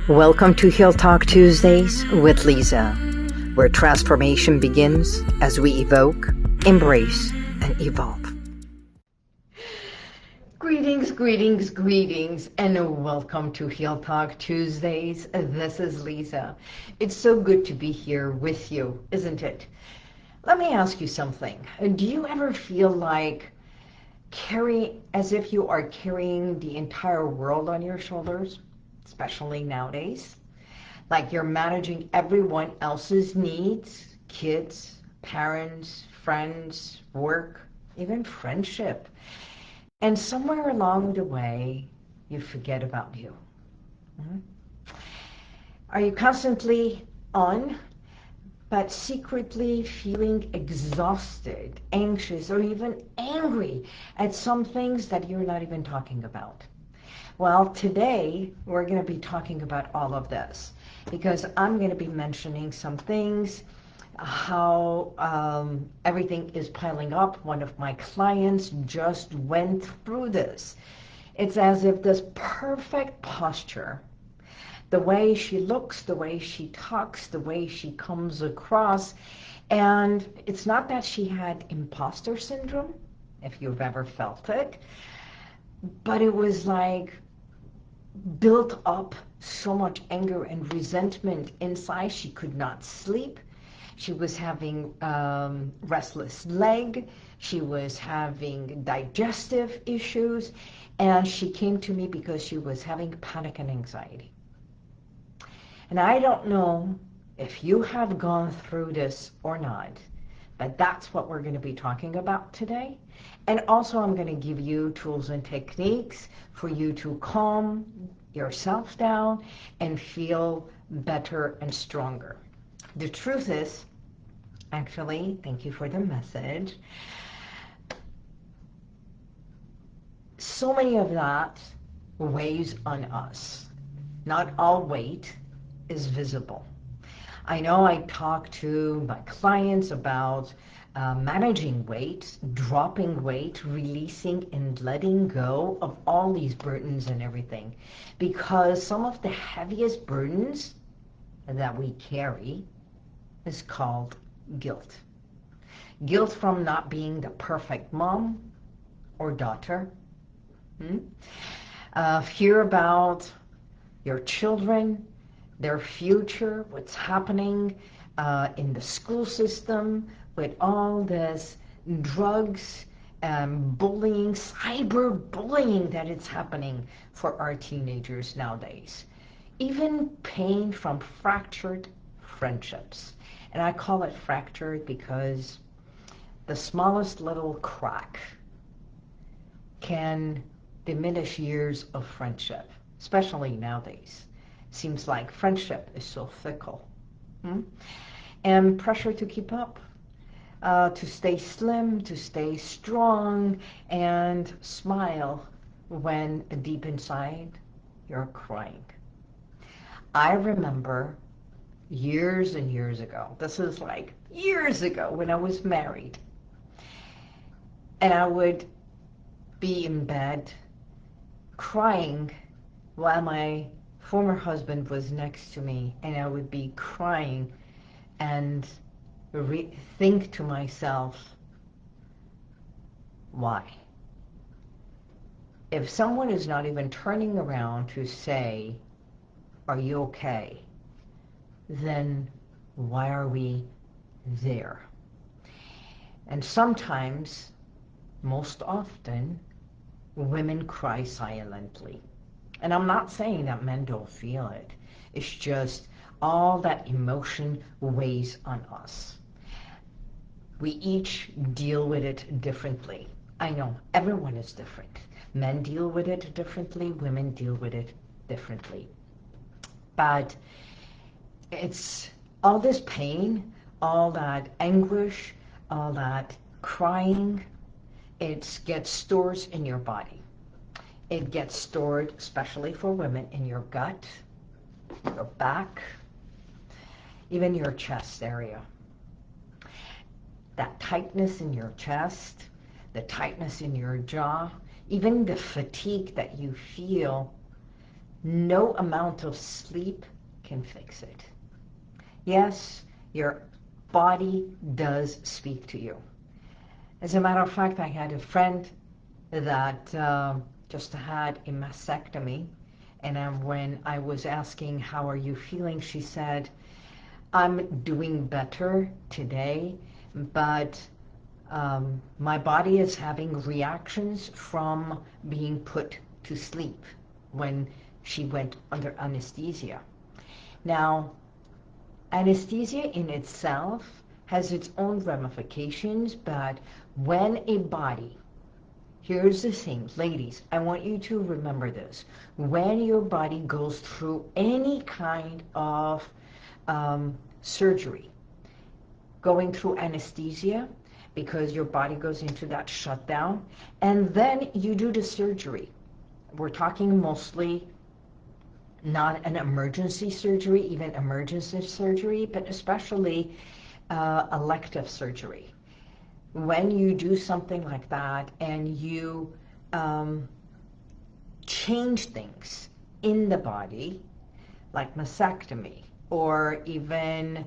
Welcome to Heal Talk Tuesdays with Liza, where transformation begins as we evoke, embrace, and evolve. Greetings, and welcome to Heal Talk Tuesdays. This is Liza. It's so good to be here with you, isn't it? Let me ask you something. Do you ever feel like as if you are carrying the entire world on your shoulders? Especially nowadays, like you're managing everyone else's needs, kids, parents, friends, work, even friendship. And somewhere along the way, you forget about you. Are you constantly on, but secretly feeling exhausted, anxious, or even angry at some things that you're not even talking about? Well, today we're going to be talking about all of this because I'm going to be mentioning some things, how everything is piling up. One of my clients just went through this. It's as if this perfect posture, the way she looks, the way she talks, the way she comes across, and it's not that she had imposter syndrome, if you've ever felt it, but it was like built up so much anger and resentment inside. She could not sleep. She was having restless leg. She was having digestive issues. And she came to me because she was having panic and anxiety. And I don't know if you have gone through this or not, but that's what we're going to be talking about today. And also I'm going to give you tools and techniques for you to calm yourself down and feel better and stronger. The truth is, actually, thank you for the message, so many of that weighs on us. Not all weight is visible. I know I talk to my clients about managing weight, dropping weight, releasing and letting go of all these burdens and everything. Because some of the heaviest burdens that we carry is called guilt. Guilt from not being the perfect mom or daughter. Fear about your children, their future, what's happening in the school system with all this drugs, bullying, cyber bullying that is happening for our teenagers nowadays. Even pain from fractured friendships. And I call it fractured because the smallest little crack can diminish years of friendship, especially nowadays. Seems like friendship is so fickle. And pressure to keep up, to stay slim, to stay strong, and smile when deep inside you're crying. I remember years and years ago, this is like years ago when I was married, and I would be in bed crying while my former husband was next to me, and I would be crying and think to myself, why? If someone is not even turning around to say, are you okay? Then why are we there? And sometimes, most often, women cry silently. And I'm not saying that men don't feel it. It's just all that emotion weighs on us. We each deal with it differently. I know, everyone is different. Men deal with it differently, women deal with it differently. But it's all this pain, all that anguish, all that crying, it gets stored in your body. It gets stored, especially for women, in your gut, your back, even your chest area. That tightness in your chest, the tightness in your jaw, even the fatigue that you feel No amount of sleep can fix it. Yes, your body does speak to you. As a matter of fact, I had a friend that just had a mastectomy, and when I was asking, how are you feeling, she said, I'm doing better today, but my body is having reactions from being put to sleep when she went under anesthesia. Now, anesthesia in itself has its own ramifications, but when a body, here's the thing, ladies, I want you to remember this. When your body goes through any kind of surgery, going through anesthesia, because your body goes into that shutdown, and then you do the surgery. We're talking mostly not an emergency surgery, even emergency surgery, but especially elective surgery. When you do something like that and you change things in the body, like mastectomy or even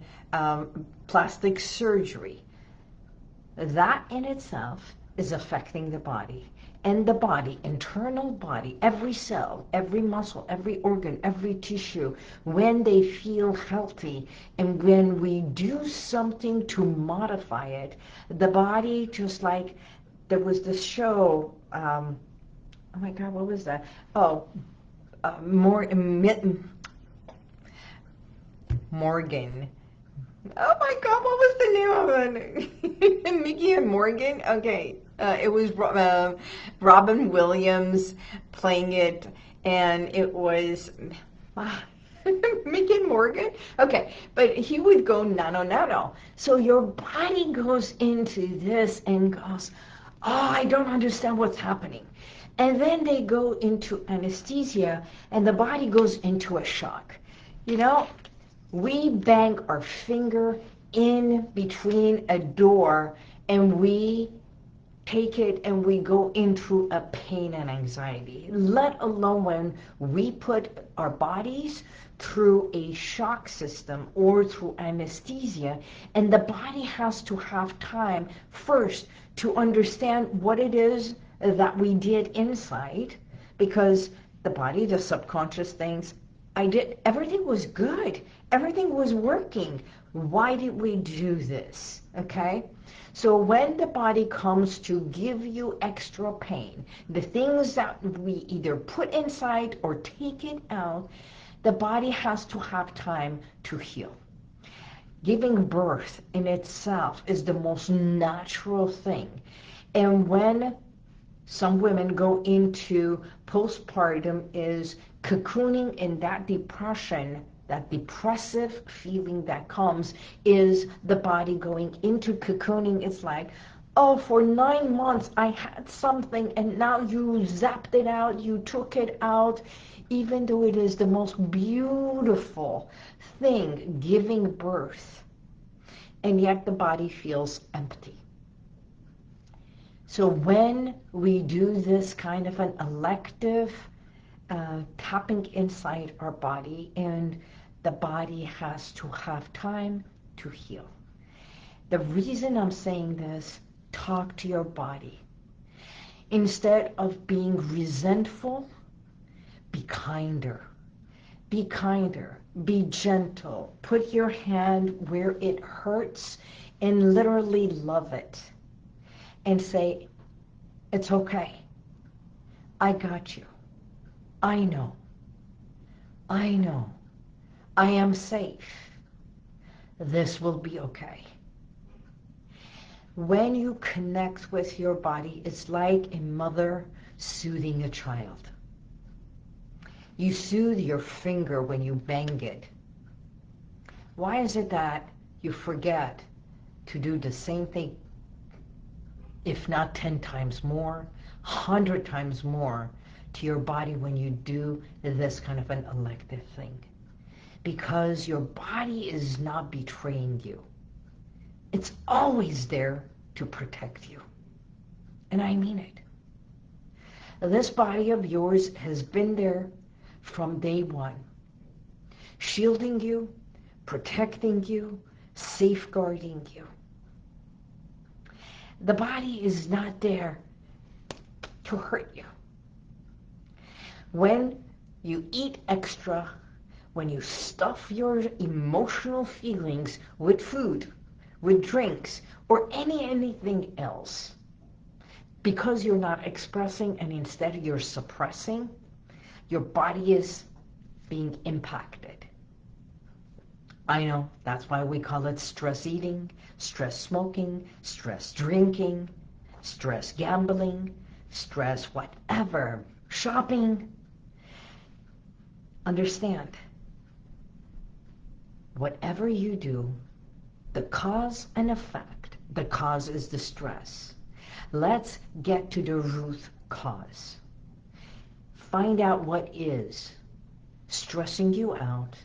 plastic surgery, that in itself is affecting the body. And the body, internal body, every cell, every muscle, every organ, every tissue, when they feel healthy and when we do something to modify it, the body, just like there was this show, oh my God, what was that? Oh, Morgan. Oh my God, what was the name of it? Mickey and Morgan? Okay. It was Robin Williams playing it, and it was Mickey and Morgan? Okay, but he would go nano. So your body goes into this and goes, oh, I don't understand what's happening. And then they go into anesthesia, and the body goes into a shock. You know, we bang our finger in between a door, and we take it and we go into a pain and anxiety, let alone when we put our bodies through a shock system or through anesthesia, and the body has to have time first to understand what it is that we did inside, because the body, the subconscious thinks, everything was good, everything was working, why did we do this? Okay? So when the body comes to give you extra pain, the things that we either put inside or take it out, the body has to have time to heal. Giving birth in itself is the most natural thing. And when some women go into postpartum, is cocooning in that depression, that depressive feeling that comes, is the body going into cocooning. It's like, oh, for 9 months I had something and now you zapped it out, you took it out, even though it is the most beautiful thing, giving birth, and yet the body feels empty. So when we do this kind of an elective tapping inside our body, and the body has to have time to heal. The reason I'm saying this, talk to your body. Instead of being resentful, be kinder. Be kinder. Be gentle. Put your hand where it hurts and literally love it. And say, it's okay. I got you. I know. I know. I am safe. This will be okay. When you connect with your body, it's like a mother soothing a child. You soothe your finger when you bang it. Why is it that you forget to do the same thing, if not 10 times more, 100 times more, to your body when you do this kind of an elective thing? Because your body is not betraying you. It's always there to protect you. And I mean it. This body of yours has been there from day one, shielding you, protecting you, safeguarding you. The body is not there to hurt you. When you eat extra, when you stuff your emotional feelings with food, with drinks, or anything else, because you're not expressing and instead you're suppressing, your body is being impacted. I know, that's why we call it stress eating, stress smoking, stress drinking, stress gambling, stress whatever, shopping. Understand, whatever you do, the cause and effect, the cause is the stress. Let's get to the root cause. Find out what is stressing you out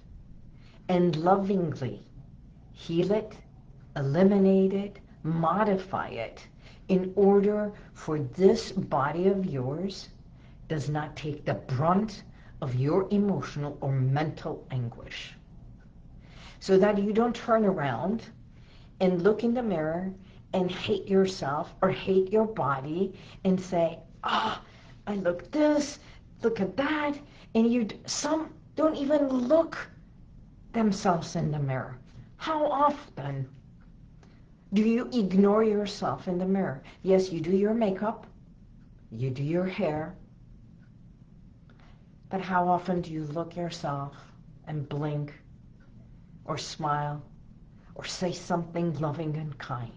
and lovingly heal it, eliminate it, modify it in order for this body of yours does not take the brunt of your emotional or mental anguish. So that you don't turn around and look in the mirror and hate yourself or hate your body and say, ah, I look this, look at that, and some don't even look themselves in the mirror. How often do you ignore yourself in the mirror? Yes, you do your makeup, you do your hair, but how often do you look yourself and blink or smile or say something loving and kind?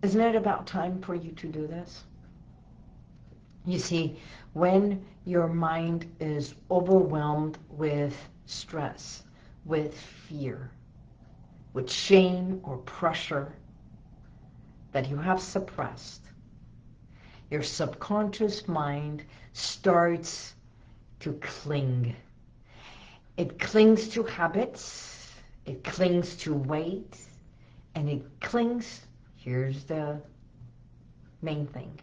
Isn't it about time for you to do this? You see, when your mind is overwhelmed with stress, with fear, with shame or pressure that you have suppressed, your subconscious mind starts to cling. It clings to habits, it clings to weight, and it clings, here's the main thing,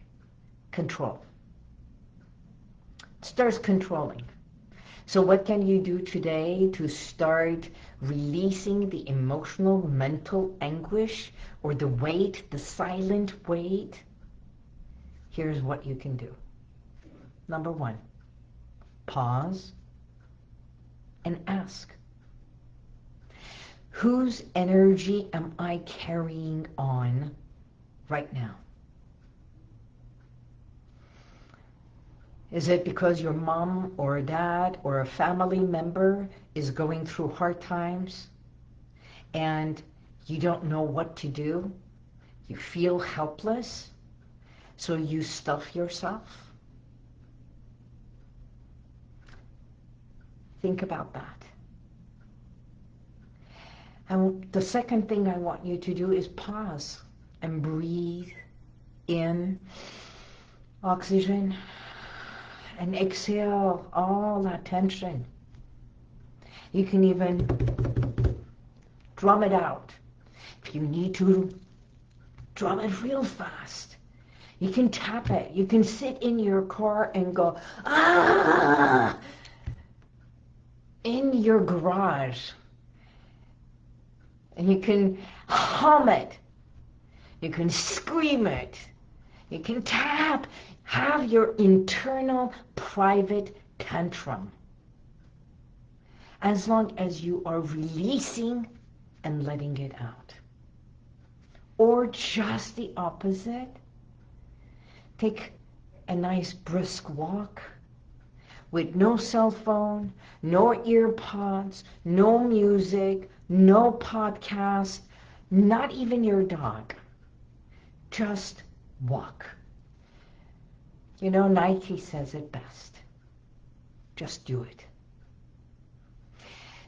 control. It starts controlling. So what can you do today to start releasing the emotional, mental anguish or the weight, the silent weight? Here's what you can do. Number one, pause and ask, whose energy am I carrying on right now? Is it because your mom or dad or a family member is going through hard times and you don't know what to do? You feel helpless, so you stuff yourself? Think about that. And the second thing I want you to do is pause and breathe in oxygen and exhale all that tension. You can even drum it out. If you need to drum it real fast, you can tap it. You can sit in your car and go, ah, in your garage. And you can hum it. You can scream it. You can tap. Have your internal private tantrum. As long as you are releasing and letting it out. Or just the opposite. Take a nice brisk walk with no cell phone, no ear pods, no music, no podcast, not even your dog. Just walk. You know, Nike says it best. Just do it.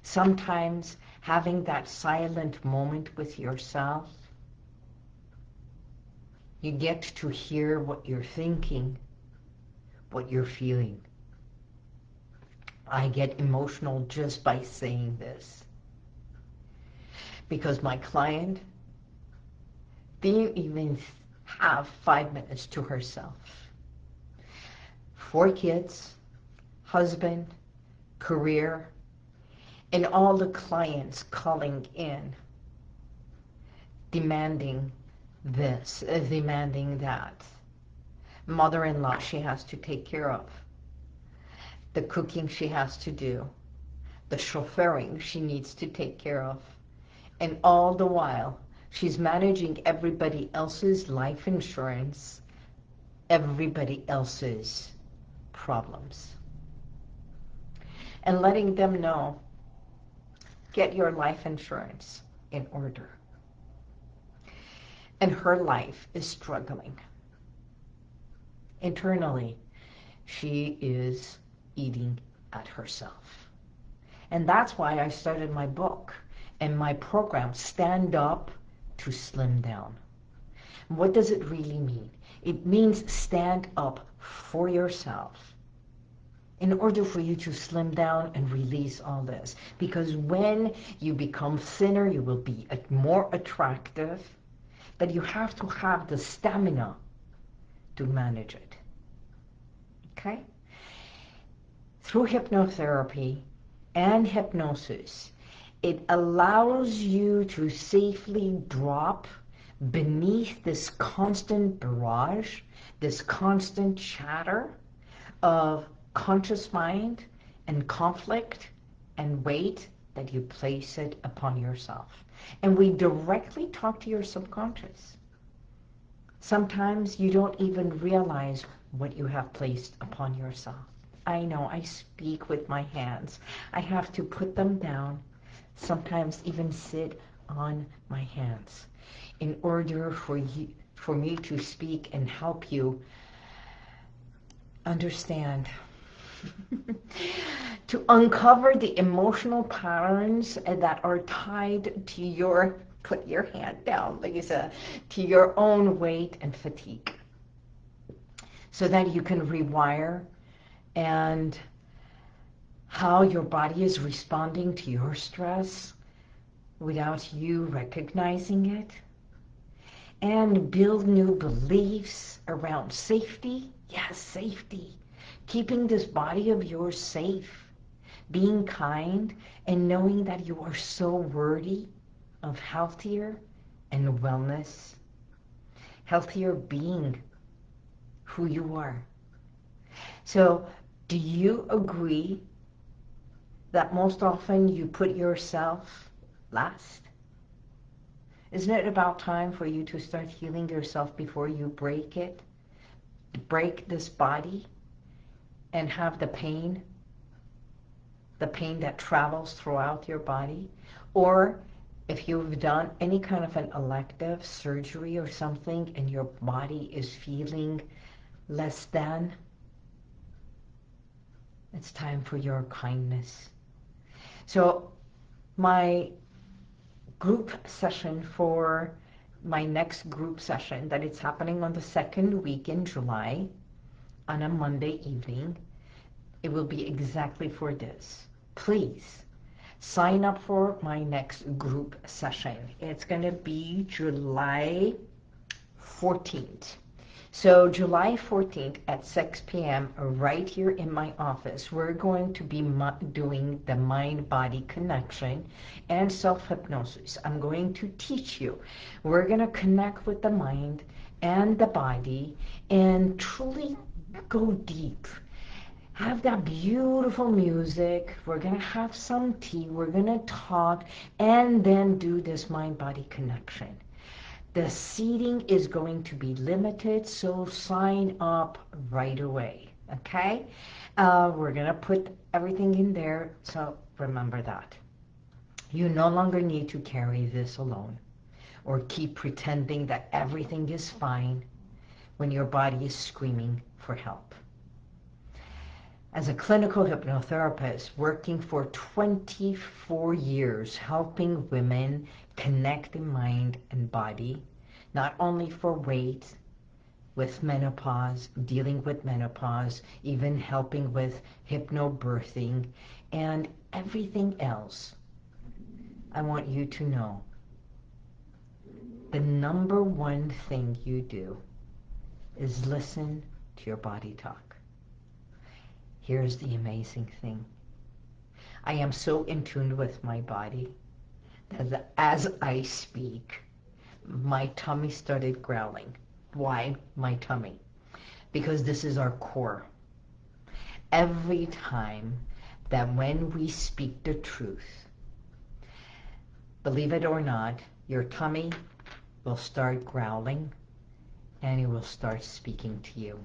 Sometimes having that silent moment with yourself, you get to hear what you're thinking, what you're feeling. I get emotional just by saying this. Because my client didn't even have 5 minutes to herself. 4 kids, husband, career, and all the clients calling in, demanding this, demanding that. Mother-in-law she has to take care of. The cooking she has to do. The chauffeuring she needs to take care of. And all the while, she's managing everybody else's life insurance, everybody else's problems. And letting them know, get your life insurance in order. And her life is struggling. Internally, she is eating at herself. And that's why I started my book and my program, Stand Up to Slim Down. What does it really mean? It means stand up for yourself in order for you to slim down and release all this. Because when you become thinner, you will be more attractive, but you have to have the stamina to manage it. Okay? Through hypnotherapy and hypnosis, it allows you to safely drop beneath this constant barrage, this constant chatter of conscious mind and conflict and weight that you place it upon yourself. And we directly talk to your subconscious. Sometimes you don't even realize what you have placed upon yourself. I know, I speak with my hands. I have to put them down, sometimes even sit on my hands in order for me to speak and help you understand, to uncover the emotional patterns that are tied to your, put your hand down, Lisa, to your own weight and fatigue, so that you can rewire and how your body is responding to your stress without you recognizing it, and build new beliefs around safety. Yes, safety. Keeping this body of yours safe, being kind, and knowing that you are so worthy of healthier and wellness. Healthier being who you are. So, do you agree that most often you put yourself last? Isn't it about time for you to start healing yourself before you break it? Break this body and have the pain that travels throughout your body? Or if you've done any kind of an elective surgery or something and your body is feeling less than, it's time for your kindness. So my group session for my next group session, that it's happening on the 2nd week in July on a Monday evening, it will be exactly for this. Please sign up for my next group session. It's going to be July 14th. So July 14th at 6 p.m. right here in my office, we're going to be doing the mind-body connection and self-hypnosis. I'm going to teach you. We're going to connect with the mind and the body and truly go deep. Have that beautiful music. We're going to have some tea. We're going to talk and then do this mind-body connection. The seating is going to be limited, so sign up right away, okay? We're going to put everything in there, so remember that. You no longer need to carry this alone or keep pretending that everything is fine when your body is screaming for help. As a clinical hypnotherapist working for 24 years helping women connect the mind and body, not only for weight, with menopause, dealing with menopause, even helping with hypnobirthing, and everything else, I want you to know the number one thing you do is listen to your body talk. Here's the amazing thing. I am so in tune with my body that as I speak, my tummy started growling. Why my tummy? Because this is our core. Every time that when we speak the truth, believe it or not, your tummy will start growling and it will start speaking to you.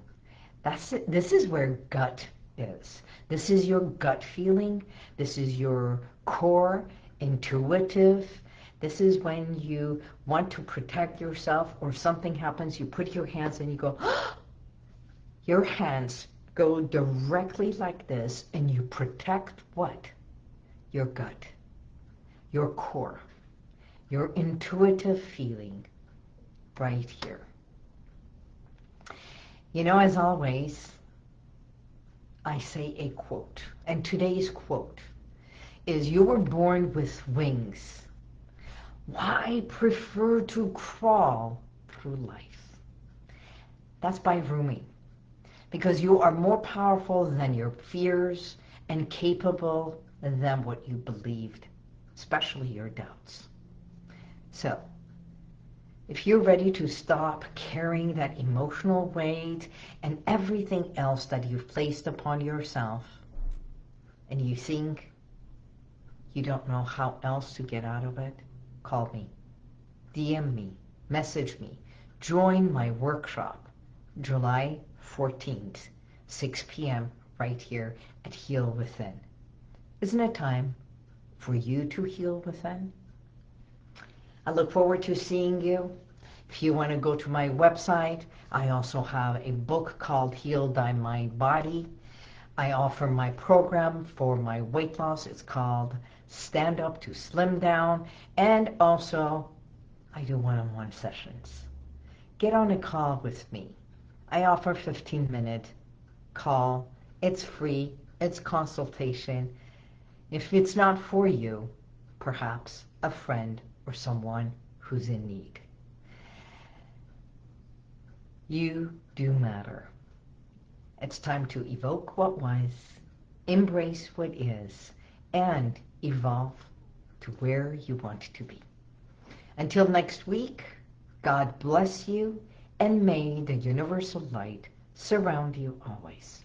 That's it. This is where gut is. This is your gut feeling. This is your core, intuitive. This is when you want to protect yourself or something happens, you put your hands and you go, your hands go directly like this and you protect what? Your gut, your core, your intuitive feeling right here. You know, as always, I say a quote, and today's quote is, you were born with wings. Why prefer to crawl through life? That's by Rumi. Because you are more powerful than your fears and capable than what you believed, especially your doubts. So, if you're ready to stop carrying that emotional weight and everything else that you've placed upon yourself, and you think you don't know how else to get out of it, call me, DM me, message me, join my workshop, July 14th, 6 p.m. right here at HealWithin. Isn't it time for you to heal within? I look forward to seeing you. If you want to go to my website, I also have a book called Heal Thy Mind Body. I offer my program for my weight loss. It's called Stand Up to Slim Down. And also, I do one-on-one sessions. Get on a call with me. I offer a 15-minute call. It's free. It's consultation. If it's not for you, perhaps a friend or someone who's in need. You do matter. It's time to evoke what was, embrace what is, and evolve to where you want to be. Until next week, God bless you, and may the universal light surround you always.